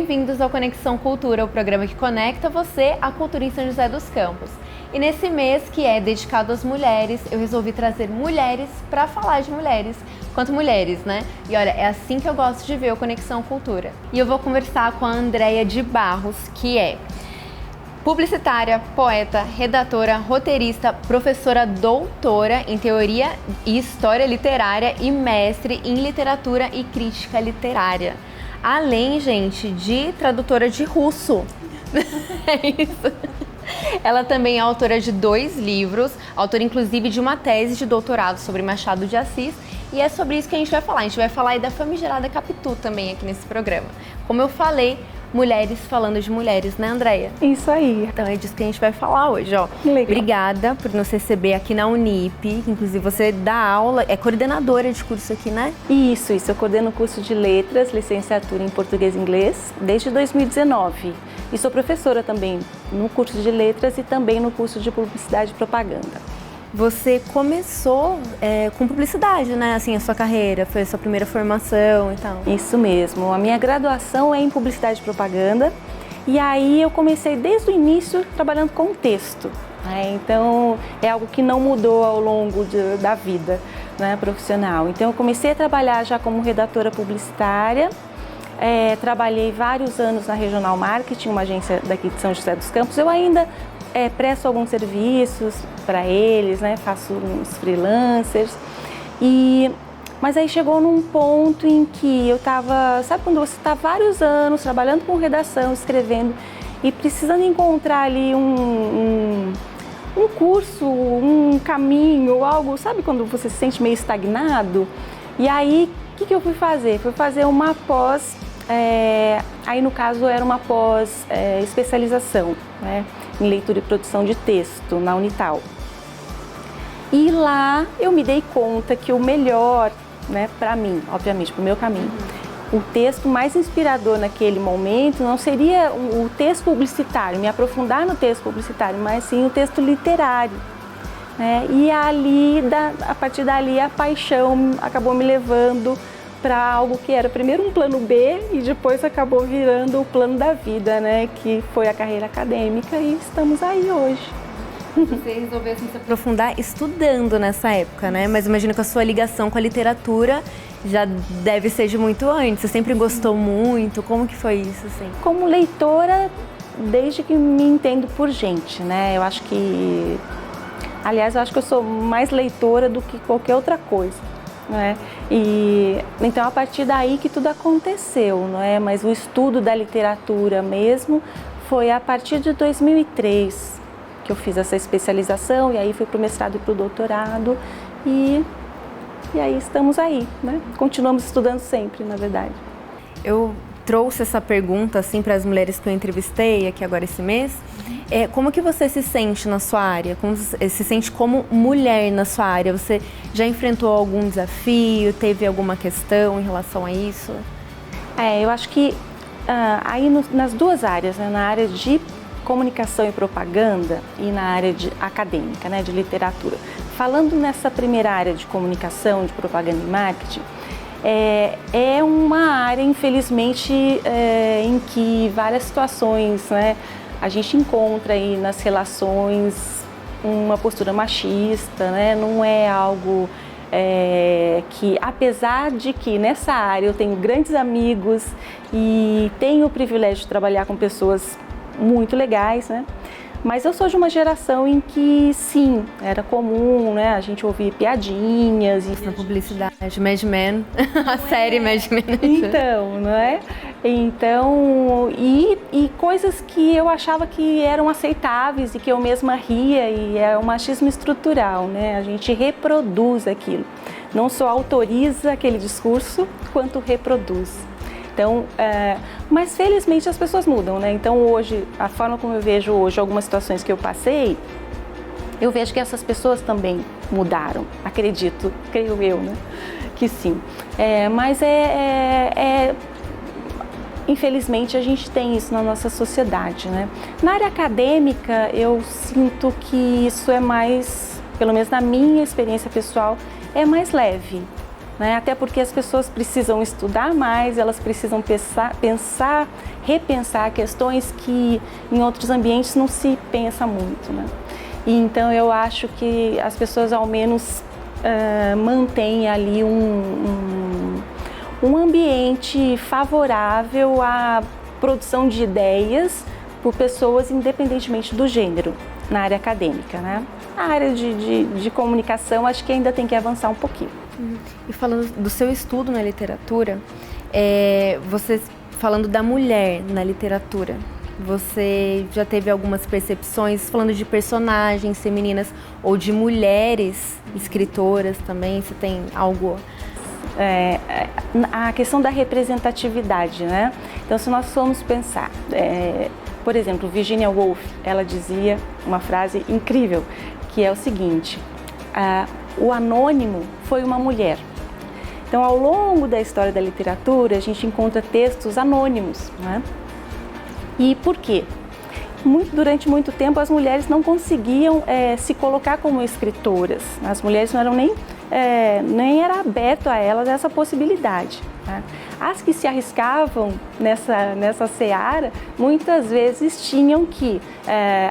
bem-vindos ao Conexão Cultura, o programa que conecta você à cultura em São José dos Campos. E nesse mês que é dedicado às mulheres, eu resolvi trazer mulheres para falar de mulheres, quanto mulheres, né? E olha, é assim que eu gosto de ver o Conexão Cultura. E eu vou conversar com a Andréia de Barros, que é publicitária, poeta, redatora, roteirista, professora doutora em teoria e história literária e mestre em literatura e crítica literária. Além, gente, de tradutora de russo. É isso. Ela também é autora de 2 livros, autora inclusive de uma tese de doutorado sobre Machado de Assis, e é sobre isso que a gente vai falar. A gente vai falar aí da famigerada Capitu também aqui nesse programa. Como eu falei, mulheres falando de mulheres, né, Andréia? Isso aí. Então é disso que a gente vai falar hoje, ó. Legal. Obrigada por nos receber aqui na Unip, inclusive você dá aula, é coordenadora de curso aqui, né? Isso. Eu coordeno o curso de Letras, licenciatura em Português e Inglês, desde 2019. E sou professora também no curso de Letras e também no curso de Publicidade e Propaganda. Você começou com publicidade, né? Assim, a sua carreira, foi a sua primeira formação e tal. Isso mesmo. A minha graduação é em Publicidade e Propaganda. E aí eu comecei desde o início trabalhando com texto. Então, é algo que não mudou ao longo da vida, né, profissional. Então, eu comecei a trabalhar já como redatora publicitária. Trabalhei vários anos na Regional Marketing, uma agência daqui de São José dos Campos. Eu ainda presto alguns serviços para eles, né? Faço uns freelancers. Mas aí chegou num ponto em que eu estava, sabe quando você está vários anos trabalhando com redação, escrevendo e precisando encontrar ali um curso, um caminho, algo, sabe quando você se sente meio estagnado? E aí, o que eu fui fazer? Fui fazer uma pós, aí no caso era uma pós especialização, né, em leitura e produção de texto na Unital. E lá eu me dei conta que o melhor, né, para mim, obviamente, para o meu caminho, o texto mais inspirador naquele momento não seria o texto publicitário, me aprofundar no texto publicitário, mas sim o texto literário. E ali, a partir dali, a paixão acabou me levando para algo que era primeiro um plano B e depois acabou virando o plano da vida, né? Que foi a carreira acadêmica e estamos aí hoje. Você resolveu assim, se aprofundar estudando nessa época, né? Mas imagino que a sua ligação com a literatura já deve ser de muito antes. Você sempre gostou muito? Como que foi isso, assim? Como leitora, desde que me entendo por gente, né? Eu acho que... Aliás, eu acho que eu sou mais leitora do que qualquer outra coisa, né? E então a partir daí que tudo aconteceu, não é? Mas o estudo da literatura mesmo foi a partir de 2003 que eu fiz essa especialização e aí fui para o mestrado e para o doutorado e aí estamos aí, né? Continuamos estudando sempre, na verdade. Eu trouxe essa pergunta assim para as mulheres que eu entrevistei aqui agora esse mês. Como que você se sente na sua área? Como você se sente como mulher na sua área? Você já enfrentou algum desafio? Teve alguma questão em relação a isso? Eu acho que aí nas duas áreas, né, na área de comunicação e propaganda e na área acadêmica, né, de literatura. Falando nessa primeira área de comunicação, de propaganda e marketing, é uma área, infelizmente, em que várias situações, né, a gente encontra aí nas relações uma postura machista, né, não é algo que, apesar de que nessa área eu tenho grandes amigos e tenho o privilégio de trabalhar com pessoas muito legais, né? Mas eu sou de uma geração em que, sim, era comum, né, a gente ouvir piadinhas. Na publicidade, Mad Men, a série Mad Men. Então, não é? Então, e coisas que eu achava que eram aceitáveis e que eu mesma ria, e é um machismo estrutural, né? A gente reproduz aquilo. Não só autoriza aquele discurso, quanto reproduz. Então, mas felizmente as pessoas mudam, né? Então hoje, a forma como eu vejo hoje algumas situações que eu passei, eu vejo que essas pessoas também mudaram, acredito, creio eu, né? Que sim. Mas infelizmente a gente tem isso na nossa sociedade, né? Na área acadêmica, eu sinto que isso é mais, pelo menos na minha experiência pessoal, é mais leve. né? Até porque as pessoas precisam estudar mais, elas precisam repensar questões que em outros ambientes não se pensa muito, né? E então eu acho que as pessoas ao menos mantêm ali um ambiente favorável à produção de ideias por pessoas independentemente do gênero na área acadêmica, né? A área de comunicação acho que ainda tem que avançar um pouquinho. E falando do seu estudo na literatura, você falando da mulher na literatura, você já teve algumas percepções, falando de personagens femininas ou de mulheres escritoras também, você tem algo? A questão da representatividade, né? Então, se nós formos pensar, por exemplo, Virginia Woolf, ela dizia uma frase incrível, que é o seguinte: o anônimo foi uma mulher. Então, ao longo da história da literatura, a gente encontra textos anônimos, né? E por quê? Durante muito tempo, as mulheres não conseguiam se colocar como escritoras. As mulheres não eram nem era aberto a elas essa possibilidade, né? As que se arriscavam nessa seara, muitas vezes tinham que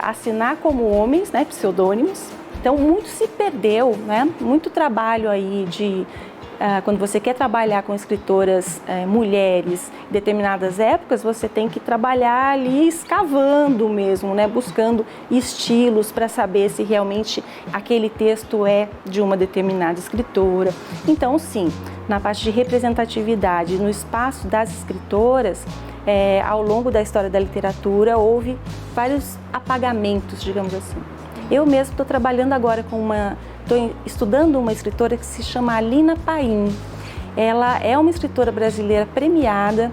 assinar como homens, né, pseudônimos. Então, muito se perdeu, né? Muito trabalho aí quando você quer trabalhar com escritoras mulheres em determinadas épocas, você tem que trabalhar ali escavando mesmo, né? Buscando estilos para saber se realmente aquele texto é de uma determinada escritora. Então, sim, na parte de representatividade, no espaço das escritoras, ao longo da história da literatura, houve vários apagamentos, digamos assim. Eu mesmo estou trabalhando agora estou estudando uma escritora que se chama Alina Paim. Ela é uma escritora brasileira premiada,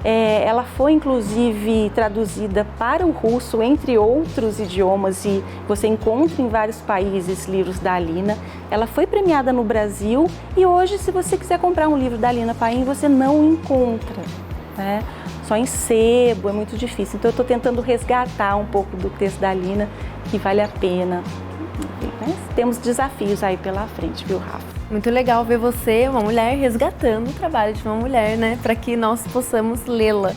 ela foi inclusive traduzida para o russo, entre outros idiomas, e você encontra em vários países livros da Alina. Ela foi premiada no Brasil e hoje, se você quiser comprar um livro da Alina Paim, você não encontra, né? Só em sebo, é muito difícil. Então eu estou tentando resgatar um pouco do texto da Alina, que vale a pena. Mas temos desafios aí pela frente, viu, Rafa? Muito legal ver você, uma mulher, resgatando o trabalho de uma mulher, né? Para que nós possamos lê-la.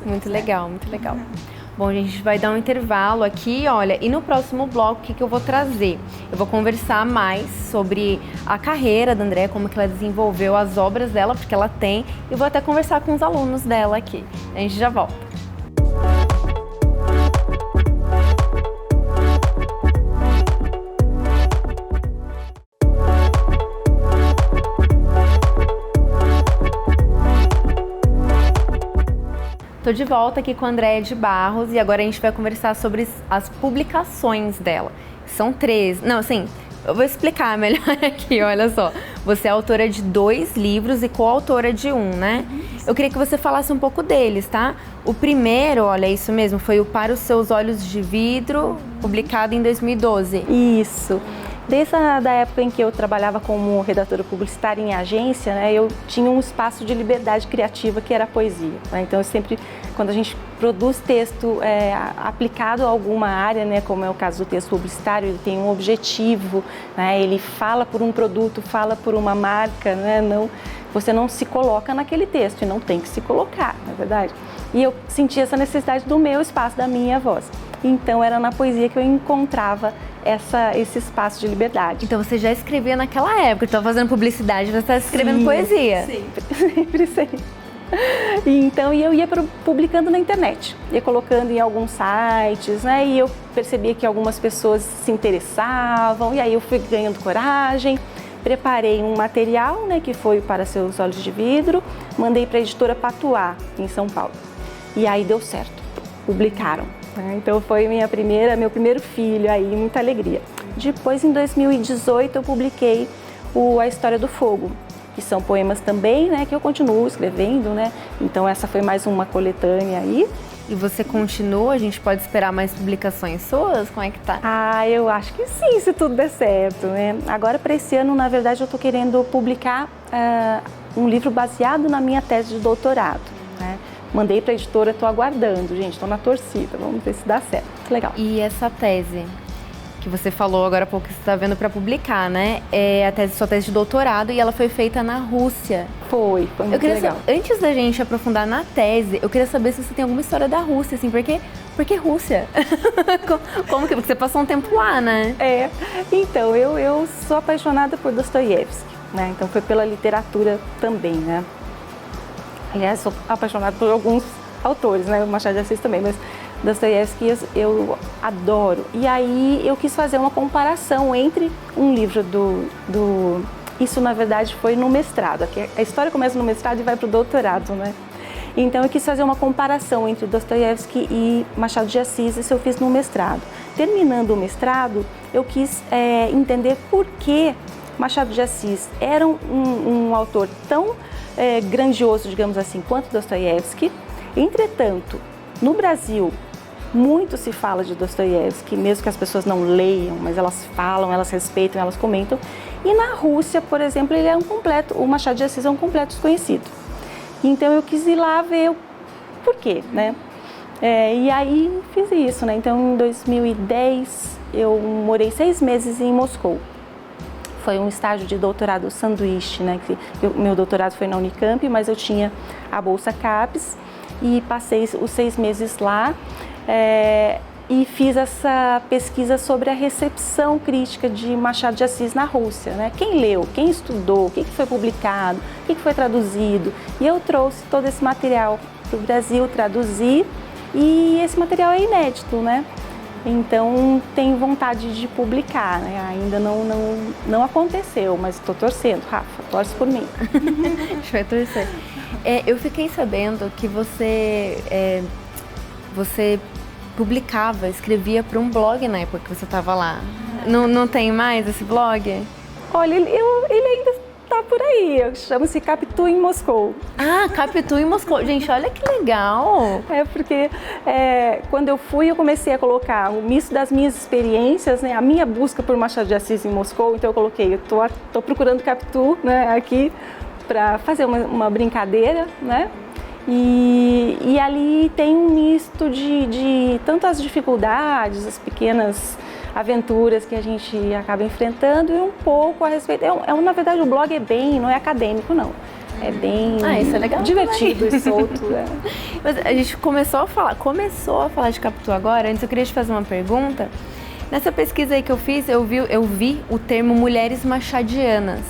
Muito legal, muito legal. Bom, gente, a gente vai dar um intervalo aqui, olha, e no próximo bloco, o que eu vou trazer? Eu vou conversar mais sobre a carreira da Andréa, como que ela desenvolveu as obras dela, porque ela tem, e vou até conversar com os alunos dela aqui. A gente já volta. Estou de volta aqui com a Andréa de Barros e agora a gente vai conversar sobre as publicações dela. São 3. Não, assim, eu vou explicar melhor aqui, olha só. Você é autora de 2 livros e coautora de 1, né? Eu queria que você falasse um pouco deles, tá? O primeiro, olha, é isso mesmo, foi o Para os Seus Olhos de Vidro, publicado em 2012. Isso. Desde a época em que eu trabalhava como redatora publicitária em agência, né, eu tinha um espaço de liberdade criativa que era a poesia, né? Então eu sempre, quando a gente produz texto aplicado a alguma área, né, como é o caso do texto publicitário, ele tem um objetivo, né, ele fala por um produto, fala por uma marca, né, você não se coloca naquele texto e não tem que se colocar, na verdade. E eu sentia essa necessidade do meu espaço, da minha voz. Então era na poesia que eu encontrava esse espaço de liberdade. Então você já escrevia naquela época, estava fazendo publicidade, você estava escrevendo poesia. Sempre. E então eu ia publicando na internet, ia colocando em alguns sites, né? E eu percebia que algumas pessoas se interessavam, e aí eu fui ganhando coragem, preparei um material, né, que foi Para Seus Olhos de Vidro, mandei para a editora Patuá, em São Paulo. E aí deu certo, publicaram. Então foi meu primeiro filho aí, muita alegria. Depois, em 2018, eu publiquei A História do Fogo, que são poemas também, né, que eu continuo escrevendo, né? Então essa foi mais uma coletânea aí. E você continua? A gente pode esperar mais publicações suas? Como é que tá? Eu acho que sim, se tudo der certo, né? Agora, para esse ano, na verdade, eu tô querendo publicar um livro baseado na minha tese de doutorado, né? Mandei para a editora, estou aguardando, gente, estou na torcida, vamos ver se dá certo. Legal. E essa tese, que você falou agora há pouco que você está vendo para publicar, né? Sua tese de doutorado, e ela foi feita na Rússia. Foi muito legal. Antes da gente aprofundar na tese, eu queria saber se você tem alguma história da Rússia, assim, por que Rússia? Como que você passou um tempo lá, né? Então, eu sou apaixonada por Dostoiévski, né? Então foi pela literatura também, né? Aliás, sou apaixonada por alguns autores, né? O Machado de Assis também, mas Dostoiévski eu adoro. E aí eu quis fazer uma comparação entre um livro Isso, na verdade, foi no mestrado. A história começa no mestrado e vai para o doutorado, né? Então eu quis fazer uma comparação entre Dostoiévski e Machado de Assis, isso eu fiz no mestrado. Terminando o mestrado, eu quis entender por que Machado de Assis era um autor tão grandioso, digamos assim, quanto Dostoiévski. Entretanto, no Brasil, muito se fala de Dostoiévski, mesmo que as pessoas não leiam, mas elas falam, elas respeitam, elas comentam. E na Rússia, por exemplo, o Machado de Assis é um completo desconhecido. Então eu quis ir lá ver o porquê, né? E aí fiz isso, né? Então em 2010 eu morei 6 meses em Moscou. Foi um estágio de doutorado sanduíche, né? Meu doutorado foi na Unicamp, mas eu tinha a bolsa CAPES e passei os 6 meses lá. E fiz essa pesquisa sobre a recepção crítica de Machado de Assis na Rússia, né? Quem leu, quem estudou, o que foi publicado, o que foi traduzido. E eu trouxe todo esse material para o Brasil, traduzi, e esse material é inédito, né? Então tenho vontade de publicar, né? Ainda não aconteceu, mas estou torcendo. Rafa, torce por mim. A gente vai torcer. Eu fiquei sabendo que você publicava, escrevia para um blog na época que você estava lá. Não tem mais esse blog? Olha, ele ainda está por aí. Chama-se Capitu em Moscou. Ah, Capitu em Moscou. Gente, olha que legal! Porque quando eu fui, eu comecei a colocar o misto das minhas experiências, né? A minha busca por Machado de Assis em Moscou. Então eu coloquei, eu tô procurando Capitu, né, aqui para fazer uma brincadeira, né? E ali tem um misto de tantas dificuldades, as pequenas aventuras que a gente acaba enfrentando e um pouco a respeito. Na verdade, o blog não é acadêmico, não. É bem isso é legal divertido e solto. Mas a gente começou a falar de Capitu agora. Antes eu queria te fazer uma pergunta. Nessa pesquisa aí que eu fiz, eu vi o termo mulheres machadianas.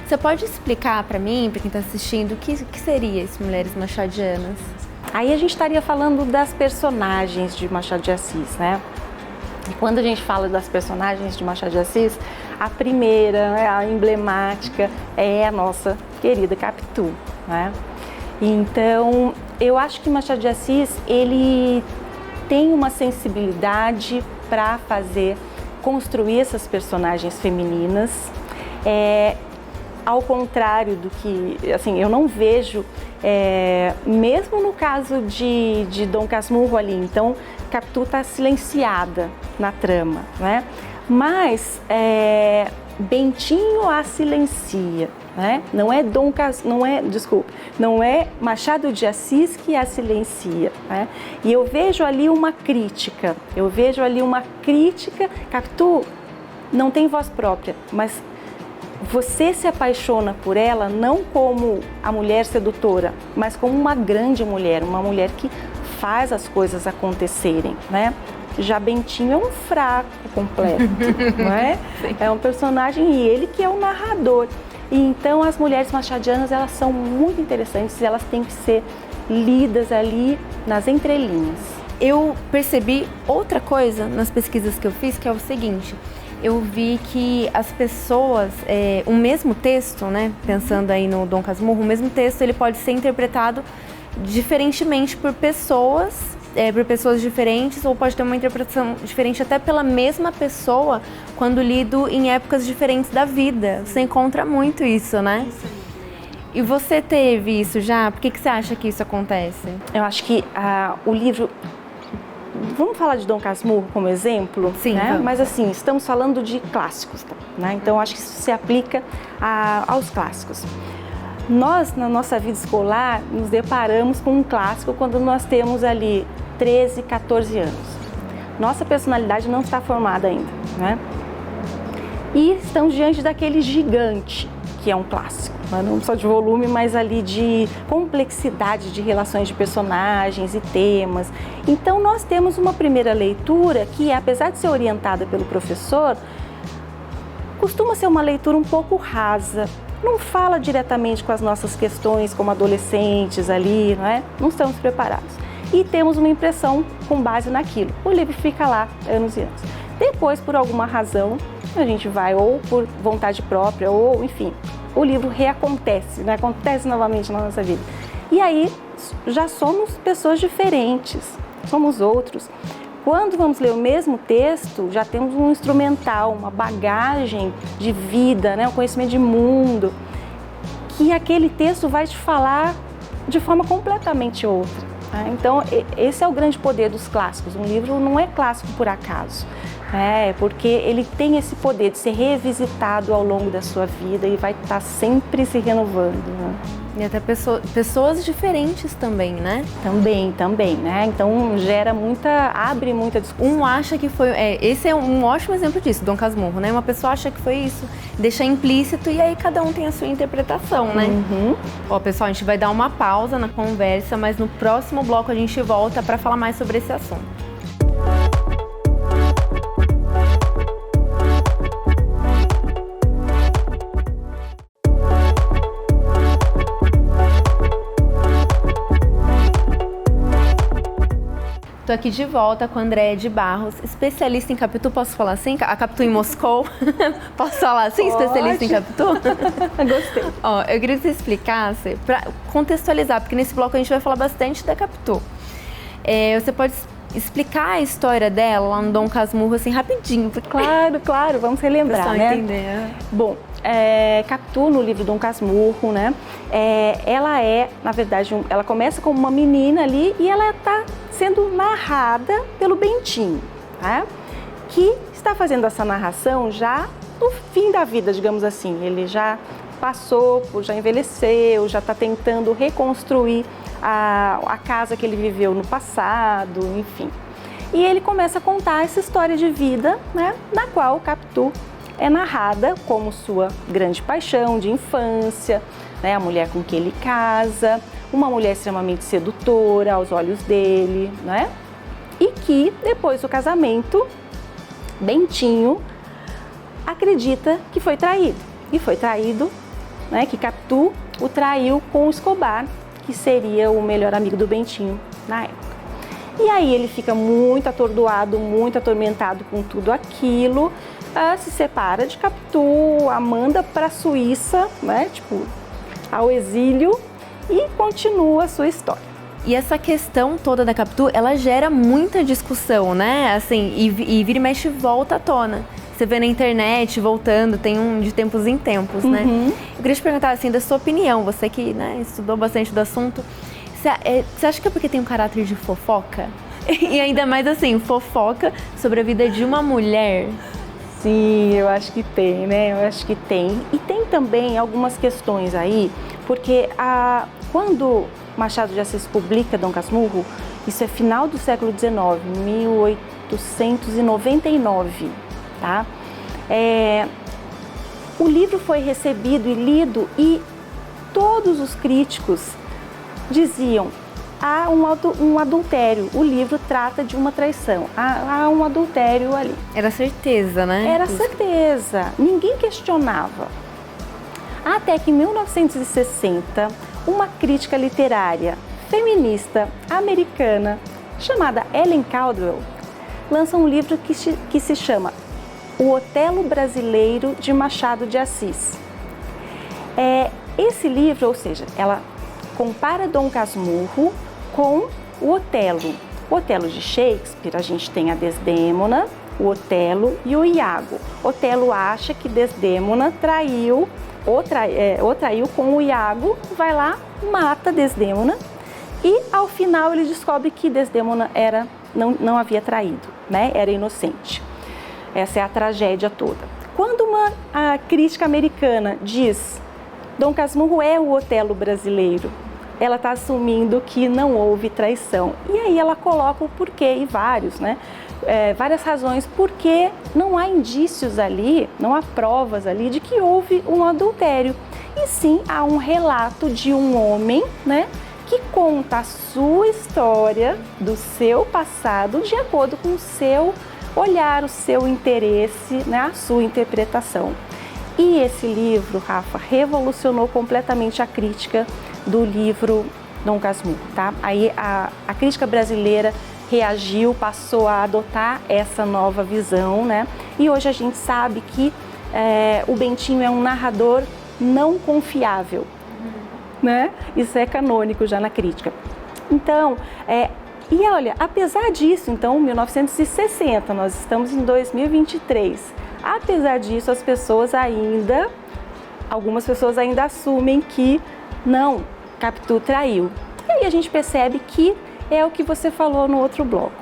Você pode explicar para mim, para quem está assistindo, o que seria isso, mulheres machadianas? Aí a gente estaria falando das personagens de Machado de Assis, né? E quando a gente fala das personagens de Machado de Assis, a primeira, a emblemática, é a nossa querida Capitu, né? Então, eu acho que Machado de Assis, ele tem uma sensibilidade para construir essas personagens femininas. Ao contrário do que, assim, eu não vejo, mesmo no caso de Dom Casmurro ali, então Capitu está silenciada na trama, né? Mas Bentinho a silencia, né? Não é Machado de Assis que a silencia, né? E eu vejo ali uma crítica, Capitu não tem voz própria, mas você se apaixona por ela não como a mulher sedutora, mas como uma grande mulher, uma mulher que faz as coisas acontecerem, né? Já Bentinho é um fraco completo, não é? É um personagem, e ele que é o narrador. E então as mulheres machadianas, elas são muito interessantes e elas têm que ser lidas ali nas entrelinhas. Eu percebi outra coisa nas pesquisas que eu fiz, que é o seguinte: eu vi que as pessoas, o mesmo texto, né, pensando aí no Dom Casmurro, o mesmo texto ele pode ser interpretado diferentemente por pessoas diferentes, ou pode ter uma interpretação diferente até pela mesma pessoa quando lido em épocas diferentes da vida. Você encontra muito isso, né? Isso. E você teve isso já? Por que você acha que isso acontece? Eu acho que o livro... Vamos falar de Dom Casmurro como exemplo? Sim, né? vamos. Mas assim, estamos falando de clássicos, né? Então acho que isso se aplica aos clássicos. Nós, na nossa vida escolar, nos deparamos com um clássico quando nós temos ali 13, 14 anos. Nossa personalidade não está formada ainda. né? E estamos diante daquele gigante, que é um clássico, não só de volume, mas ali de complexidade de relações de personagens e temas. Então nós temos uma primeira leitura que, apesar de ser orientada pelo professor, costuma ser uma leitura um pouco rasa, não fala diretamente com as nossas questões como adolescentes ali, não é? Não estamos preparados. E temos uma impressão com base naquilo. O livro fica lá anos e anos. Depois, por alguma razão, a gente vai, ou por vontade própria, ou enfim, o livro reacontece, né? Acontece novamente na nossa vida. E aí já somos pessoas diferentes, somos outros. Quando vamos ler o mesmo texto, já temos um instrumental, uma bagagem de vida, né? Um conhecimento de mundo, que aquele texto vai te falar de forma completamente outra. Né? Então, esse é o grande poder dos clássicos. Um livro não é clássico por acaso. Porque ele tem esse poder de ser revisitado ao longo da sua vida e vai estar sempre se renovando. Né? E até pessoas diferentes também, né? Também, né? Então abre muita discussão. Um acha que foi, esse é um ótimo exemplo disso, Dom Casmurro, né? Uma pessoa acha que foi isso, deixa implícito e aí cada um tem a sua interpretação, né? Uhum. Ó, pessoal, a gente vai dar uma pausa na conversa, mas no próximo bloco a gente volta para falar mais sobre esse assunto. Estou aqui de volta com a Andréia de Barros, especialista em Capitu. Posso falar assim? A Capitu em Moscou? Posso falar assim? Pode. Especialista em Capitu? Gostei. Ó, eu queria que você explicasse, para contextualizar, porque nesse bloco a gente vai falar bastante da Capitu. Você pode explicar a história dela lá no Dom Casmurro, assim, rapidinho? Porque... Claro, vamos relembrar, né? Entender. Bom, Capitu, no livro Dom Casmurro, né? Ela na verdade, ela começa como uma menina ali e ela está sendo narrada pelo Bentinho, tá? Que está fazendo essa narração já no fim da vida, digamos assim. Ele já passou, já envelheceu, já está tentando reconstruir a casa que ele viveu no passado, enfim. E ele começa a contar essa história de vida, né, na qual Capitu é narrada como sua grande paixão de infância, né, a mulher com quem ele casa, uma mulher extremamente sedutora aos olhos dele, né? E que depois do casamento, Bentinho acredita que foi traído. E foi traído, né, que Capitu o traiu com o Escobar, que seria o melhor amigo do Bentinho na época. E aí ele fica muito atordoado, muito atormentado com tudo aquilo, se separa de Capitu, a manda para a Suíça, né, ao exílio, e continua a sua história. E essa questão toda da Capitu, ela gera muita discussão, né? Assim, e vira e mexe volta à tona. Você vê na internet, voltando, tem de tempos em tempos, né? Eu queria te perguntar, assim, da sua opinião, você que, né, estudou bastante do assunto, você acha que é porque tem um caráter de fofoca? E ainda mais assim, fofoca sobre a vida de uma mulher? Sim, eu acho que tem, né? Eu acho que tem. E tem também algumas questões aí, porque quando Machado de Assis publica Dom Casmurro, isso é final do século XIX, 1899, tá? O livro foi recebido e lido e todos os críticos diziam: há um adultério, o livro trata de uma traição, há um adultério ali. Era certeza, né? Era certeza, ninguém questionava. Até que em 1960, uma crítica literária feminista americana chamada Ellen Caldwell lança um livro que se chama O Otelo Brasileiro de Machado de Assis. Esse livro, ou seja, ela compara Dom Casmurro com o Otelo. O Otelo de Shakespeare, a gente tem a Desdémona, o Otelo e o Iago. Otelo acha que Desdémona traiu com o Iago, vai lá, mata Desdémona e ao final ele descobre que Desdémona não havia traído, né? Era inocente. Essa é a tragédia toda. Quando a crítica americana diz Dom Casmurro é o Otelo brasileiro, ela está assumindo que não houve traição. E aí ela coloca o porquê, e vários, né? várias razões, porque não há indícios ali, não há provas ali de que houve um adultério. E sim, há um relato de um homem, né, que conta a sua história do seu passado de acordo com o seu olhar, o seu interesse, né, a sua interpretação. E esse livro, Rafa, revolucionou completamente a crítica do livro Dom Casmurro, tá? Aí a crítica brasileira reagiu, passou a adotar essa nova visão, né? E hoje a gente sabe que o Bentinho é um narrador não confiável, né? Isso é canônico já na crítica. Então, e olha, apesar disso, então, 1960, nós estamos em 2023. Apesar disso, algumas pessoas ainda assumem que não, Capitu traiu. E aí a gente percebe que é o que você falou no outro bloco.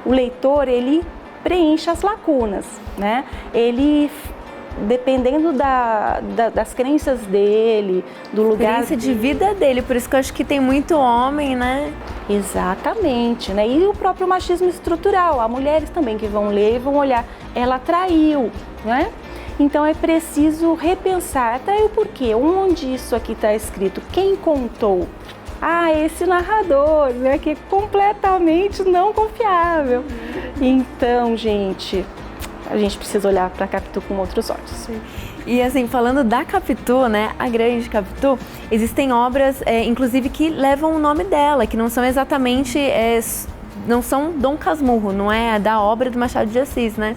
O leitor, ele preenche as lacunas, né? Ele, dependendo das crenças dele, do lugar de vida dele, por isso que eu acho que tem muito homem, né? Exatamente, né? E o próprio machismo estrutural, há mulheres também que vão ler e vão olhar, ela traiu, né? Então é preciso repensar, traiu por quê? Onde isso aqui está escrito? Quem contou? Ah, esse narrador, né? Que é completamente não confiável. Então, gente, a gente precisa olhar para a Capitu com outros olhos. E assim, falando da Capitu, né, a grande Capitu, existem obras, inclusive, que levam o nome dela, que não são exatamente, não são Dom Casmurro, não é da obra do Machado de Assis, né?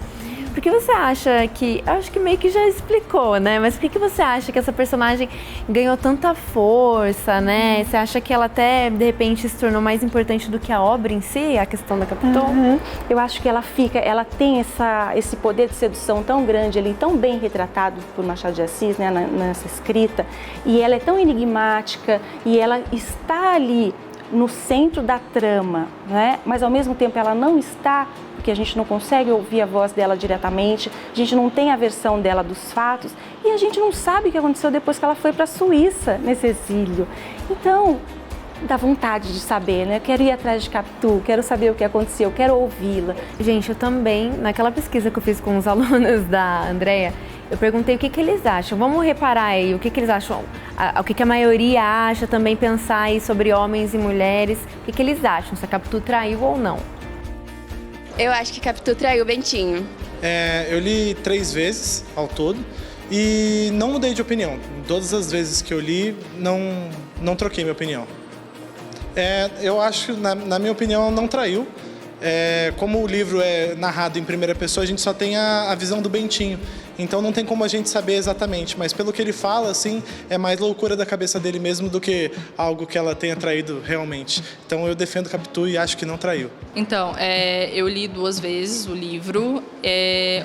Por que você acha que, acho que meio que já explicou, né? Mas por que você acha que essa personagem ganhou tanta força, né? Você acha que ela até, de repente, se tornou mais importante do que a obra em si, a questão da Capitu? Eu acho que ela tem esse poder de sedução tão grande, ele tão bem retratado por Machado de Assis, né, nessa escrita, e ela é tão enigmática, e ela está ali no centro da trama, né? Mas ao mesmo tempo ela não está, porque a gente não consegue ouvir a voz dela diretamente, a gente não tem a versão dela dos fatos e a gente não sabe o que aconteceu depois que ela foi para a Suíça, nesse exílio. Então, dá vontade de saber, né? Eu quero ir atrás de Capitu, quero saber o que aconteceu, quero ouvi-la. Gente, eu também, naquela pesquisa que eu fiz com os alunos da Andrea, eu perguntei o que eles acham. Vamos reparar aí o que eles acham, o que a maioria acha, também pensar aí sobre homens e mulheres. O que eles acham, se a Capitu traiu ou não. Eu acho que Capitu traiu o Bentinho. Eu li 3 vezes ao todo e não mudei de opinião. Todas as vezes que eu li, não troquei minha opinião. Eu acho que, na minha opinião, não traiu. Como o livro é narrado em primeira pessoa, a gente só tem a visão do Bentinho. Então não tem como a gente saber exatamente, mas pelo que ele fala, assim, é mais loucura da cabeça dele mesmo do que algo que ela tenha traído realmente. Então eu defendo Capitu e acho que não traiu. Então, eu li 2 vezes o livro,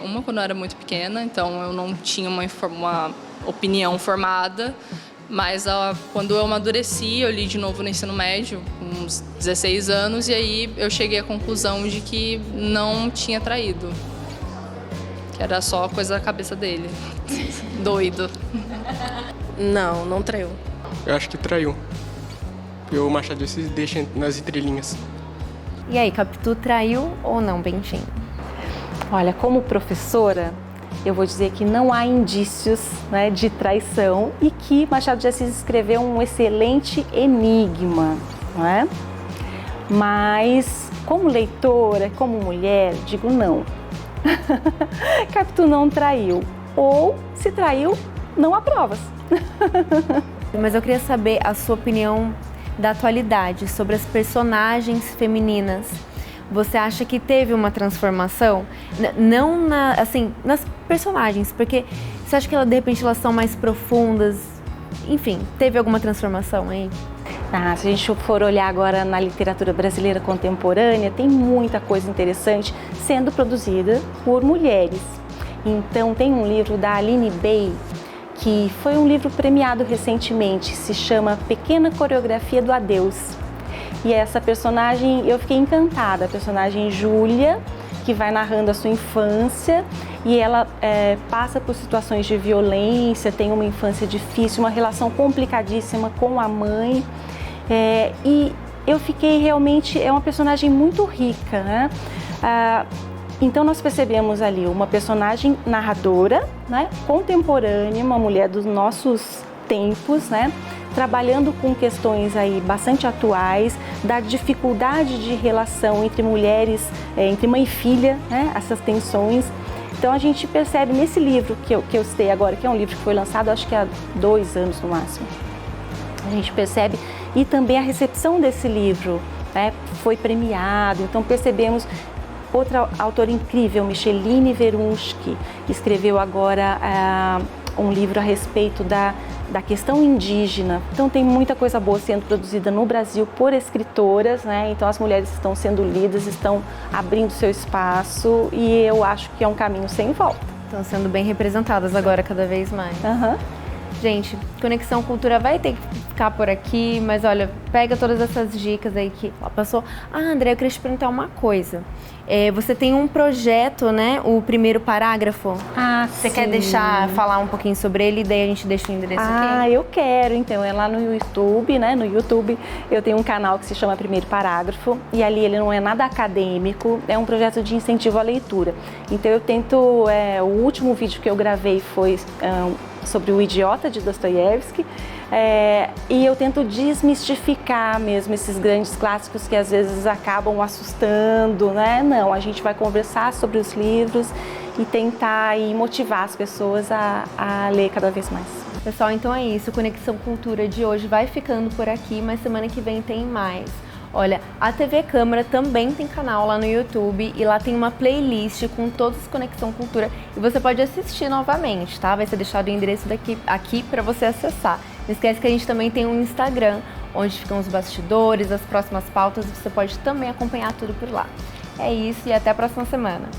uma quando eu era muito pequena, então eu não tinha uma opinião formada, mas quando eu amadureci, eu li de novo no ensino médio, com uns 16 anos, e aí eu cheguei à conclusão de que não tinha traído. Que era só coisa da cabeça dele. Doido. Não traiu. Eu acho que traiu. Porque o Machado de Assis deixa nas entrelinhas. E aí, Capitu traiu ou não, Bentinho? Olha, como professora, eu vou dizer que não há indícios, né, de traição e que Machado de Assis escreveu um excelente enigma, não é? Mas, como leitora, como mulher, digo não. Capitu não traiu. Ou, se traiu, não há provas. Mas eu queria saber a sua opinião da atualidade sobre as personagens femininas. Você acha que teve uma transformação? Não nas personagens, porque você acha que de repente elas são mais profundas? Enfim, teve alguma transformação aí? Se a gente for olhar agora na literatura brasileira contemporânea, tem muita coisa interessante sendo produzida por mulheres. Então tem um livro da Aline Bey, que foi um livro premiado recentemente, se chama Pequena Coreografia do Adeus. E essa personagem, eu fiquei encantada, a personagem Júlia, que vai narrando a sua infância e ela passa por situações de violência, tem uma infância difícil, uma relação complicadíssima com a mãe. E eu fiquei realmente, é uma personagem muito rica, né? Então nós percebemos ali uma personagem narradora, né, contemporânea, uma mulher dos nossos tempos, né, trabalhando com questões aí bastante atuais, da dificuldade de relação entre mulheres, entre mãe e filha, né, essas tensões. Então a gente percebe nesse livro que eu citei agora, que é um livro que foi lançado acho que há 2 anos no máximo, a gente percebe, e também a recepção desse livro, né, foi premiado, então percebemos. Outra autora incrível, Micheline Verunski, escreveu agora um livro a respeito da questão indígena. Então tem muita coisa boa sendo produzida no Brasil por escritoras, né? Então as mulheres estão sendo lidas, estão abrindo seu espaço e eu acho que é um caminho sem volta. Estão sendo bem representadas agora cada vez mais. Uhum. Gente, Conexão Cultura vai ter que ficar por aqui, mas olha, pega todas essas dicas aí que ela passou. André, eu queria te perguntar uma coisa. Você tem um projeto, né? O Primeiro Parágrafo. Você quer falar um pouquinho sobre ele e daí a gente deixa o endereço aqui? Eu quero. Então, é lá no YouTube, né? No YouTube eu tenho um canal que se chama Primeiro Parágrafo e ali ele não é nada acadêmico, é um projeto de incentivo à leitura. Então, eu tento... o último vídeo que eu gravei foi sobre O Idiota, de Dostoiévski, e eu tento desmistificar mesmo esses grandes clássicos que às vezes acabam assustando, né? Não, a gente vai conversar sobre os livros e tentar motivar as pessoas a ler cada vez mais. Pessoal, então é isso, Conexão Cultura de hoje vai ficando por aqui, mas semana que vem tem mais. Olha, a TV Câmara também tem canal lá no YouTube e lá tem uma playlist com todos os Conexão Cultura e você pode assistir novamente, tá? Vai ser deixado o endereço aqui para você acessar. Não esquece que a gente também tem um Instagram, onde ficam os bastidores, as próximas pautas, você pode também acompanhar tudo por lá. É isso e até a próxima semana.